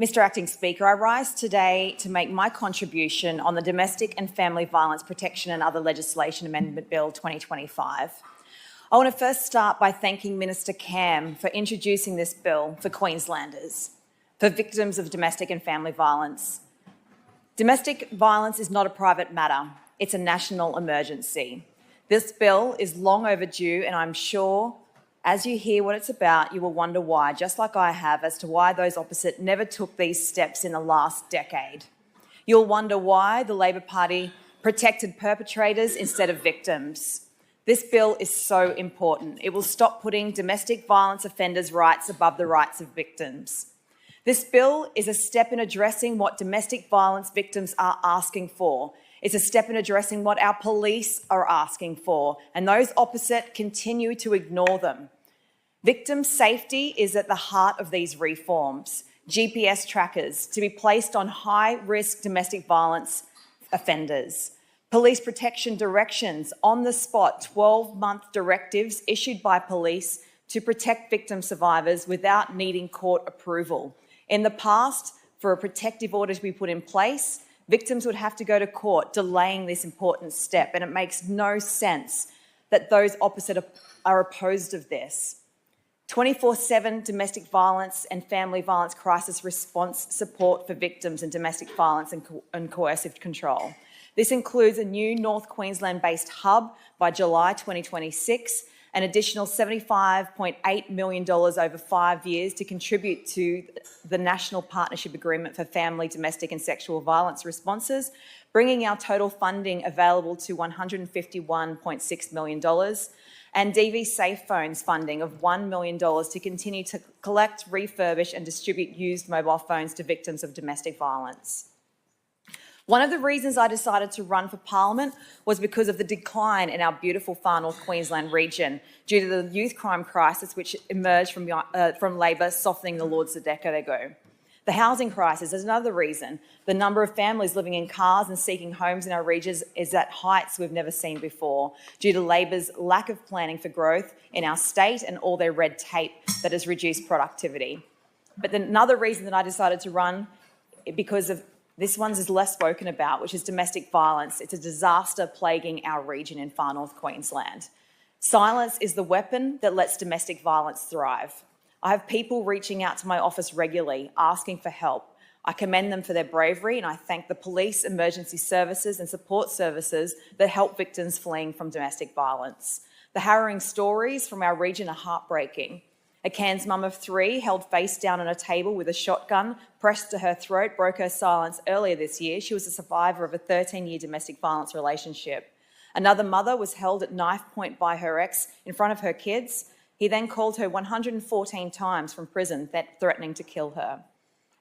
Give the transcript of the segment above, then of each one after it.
Mr. Acting Speaker, I rise today to make my contribution on the Domestic and Family Violence Protection and Other Legislation Amendment Bill 2025. I want to first start by thanking Minister Cam for introducing this bill for Queenslanders, for victims of domestic and family violence. Domestic violence is not a private matter, it's a national emergency. This bill is long overdue, and I'm sure as you hear what it's about, you will wonder why, just like I have, as to why those opposite never took these steps in the last decade. You'll wonder why the Labor Party protected perpetrators instead of victims. This bill is so important. It will stop putting domestic violence offenders' rights above the rights of victims. This bill is a step in addressing what domestic violence victims are asking for. It's a step in addressing what our police are asking for, and those opposite continue to ignore them. Victim safety is at the heart of these reforms. GPS trackers to be placed on high-risk domestic violence offenders. Police protection directions, on-the-spot 12-month directives issued by police to protect victim survivors without needing court approval. In the past, for a protective order to be put in place, victims would have to go to court, delaying this important step, and it makes no sense that those opposite are opposed of this. 24/7 domestic violence and family violence crisis response support for victims in domestic violence and coercive control. This includes a new North Queensland-based hub by July 2026, an additional $75.8 million over 5 years to contribute to the National Partnership Agreement for Family, Domestic and Sexual Violence Responses, bringing our total funding available to $151.6 million, and DV Safe Phones funding of $1 million to continue to collect, refurbish and distribute used mobile phones to victims of domestic violence. One of the reasons I decided to run for Parliament was because of the decline in our beautiful Far North Queensland region due to the youth crime crisis which emerged from Labor softening the laws a decade ago. The housing crisis is another reason. The number of families living in cars and seeking homes in our regions is at heights we've never seen before due to Labor's lack of planning for growth in our state and all their red tape that has reduced productivity. But another reason that I decided to run, because of this one is less spoken about, which is domestic violence. It's a disaster plaguing our region in Far North Queensland. Silence is the weapon that lets domestic violence thrive. I have people reaching out to my office regularly, asking for help. I commend them for their bravery, and I thank the police, emergency services and support services that help victims fleeing from domestic violence. The harrowing stories from our region are heartbreaking. A Cairns mum of 3 held face down on a table with a shotgun pressed to her throat broke her silence earlier this year. She was a survivor of a 13-year domestic violence relationship. Another mother was held at knife point by her ex in front of her kids. He then called her 114 times from prison, threatening to kill her.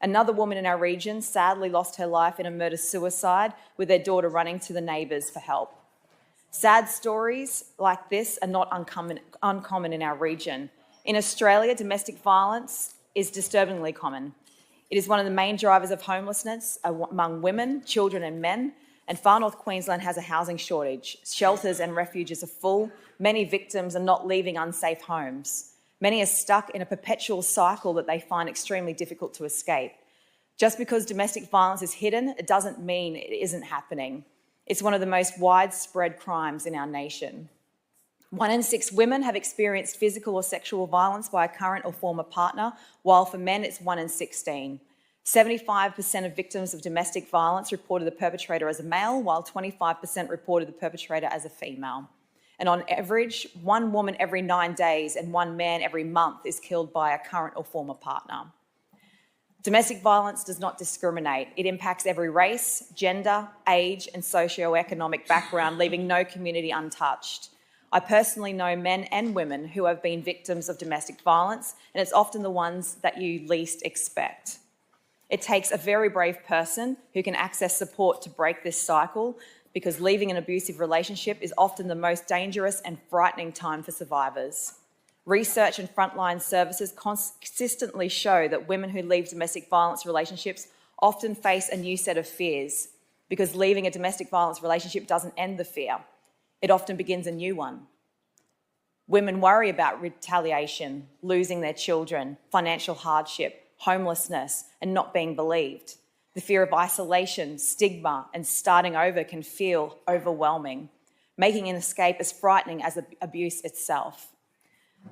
Another woman in our region sadly lost her life in a murder-suicide with their daughter running to the neighbours for help. Sad stories like this are not uncommon in our region. In Australia, domestic violence is disturbingly common. It is one of the main drivers of homelessness among women, children and men, and Far North Queensland has a housing shortage. Shelters and refuges are full. Many victims are not leaving unsafe homes. Many are stuck in a perpetual cycle that they find extremely difficult to escape. Just because domestic violence is hidden, it doesn't mean it isn't happening. It's one of the most widespread crimes in our nation. 1 in 6 women have experienced physical or sexual violence by a current or former partner, while for men it's 1 in 16. 75% of victims of domestic violence reported the perpetrator as a male, while 25% reported the perpetrator as a female. And on average, 1 woman every 9 days and 1 man every month is killed by a current or former partner. Domestic violence does not discriminate. It impacts every race, gender, age and socio-economic background, leaving no community untouched. I personally know men and women who have been victims of domestic violence, and it's often the ones that you least expect. It takes a very brave person who can access support to break this cycle, because leaving an abusive relationship is often the most dangerous and frightening time for survivors. Research and frontline services consistently show that women who leave domestic violence relationships often face a new set of fears, because leaving a domestic violence relationship doesn't end the fear. It often begins a new one. Women worry about retaliation, losing their children, financial hardship, homelessness, and not being believed. The fear of isolation, stigma, and starting over can feel overwhelming, making an escape as frightening as abuse itself.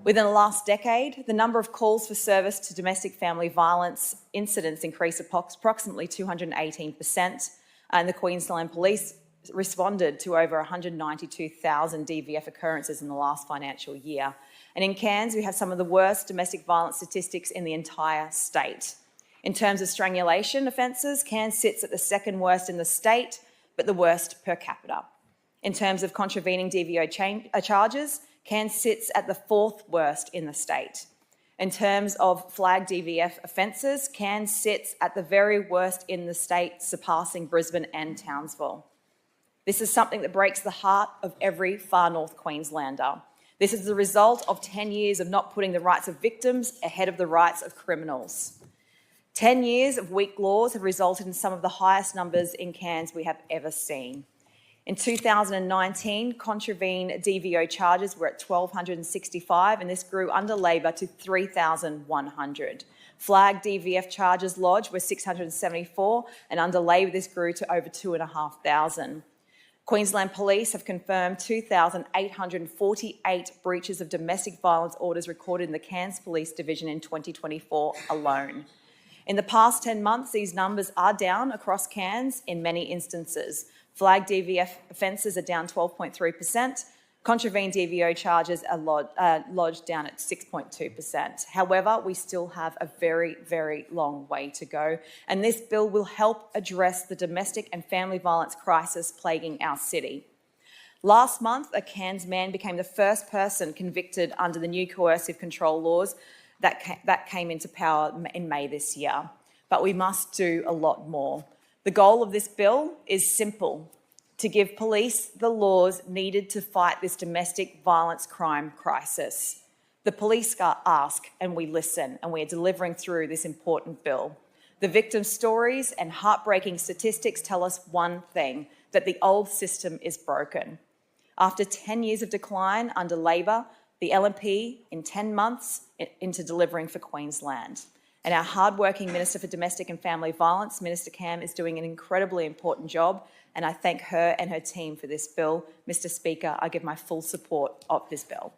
Within the last decade, the number of calls for service to domestic family violence incidents increased approximately 218%, and the Queensland Police responded to over 192,000 DVF occurrences in the last financial year. And in Cairns, we have some of the worst domestic violence statistics in the entire state. In terms of strangulation offences, Cairns sits at the second worst in the state, but the worst per capita. In terms of contravening DVO charges, Cairns sits at the fourth worst in the state. In terms of flagged DVF offences, Cairns sits at the very worst in the state, surpassing Brisbane and Townsville. This is something that breaks the heart of every far north Queenslander. This is the result of 10 years of not putting the rights of victims ahead of the rights of criminals. 10 years of weak laws have resulted in some of the highest numbers in Cairns we have ever seen. In 2019, contravened DVO charges were at 1,265, and this grew under Labor to 3,100. Flagged DVF charges lodged were 674, and under Labor this grew to over 2,500. Queensland Police have confirmed 2,848 breaches of domestic violence orders recorded in the Cairns Police Division in 2024 alone. In the past 10 months, these numbers are down across Cairns in many instances. Flagged DVF offences are down 12.3%. Contravened DVO charges are lodged down at 6.2%. However, we still have a very, very long way to go, and this bill will help address the domestic and family violence crisis plaguing our city. Last month, a Cairns man became the first person convicted under the new coercive control laws that came into power in May this year. But we must do a lot more. The goal of this bill is simple: to give police the laws needed to fight this domestic violence crime crisis. The police ask and we listen, and we are delivering through this important bill. The victim stories and heartbreaking statistics tell us one thing: that the old system is broken. After 10 years of decline under Labor, the LNP in 10 months into delivering for Queensland. And our hardworking Minister for Domestic and Family Violence, Minister Cam, is doing an incredibly important job, and I thank her and her team for this bill. Mr. Speaker, I give my full support of this bill.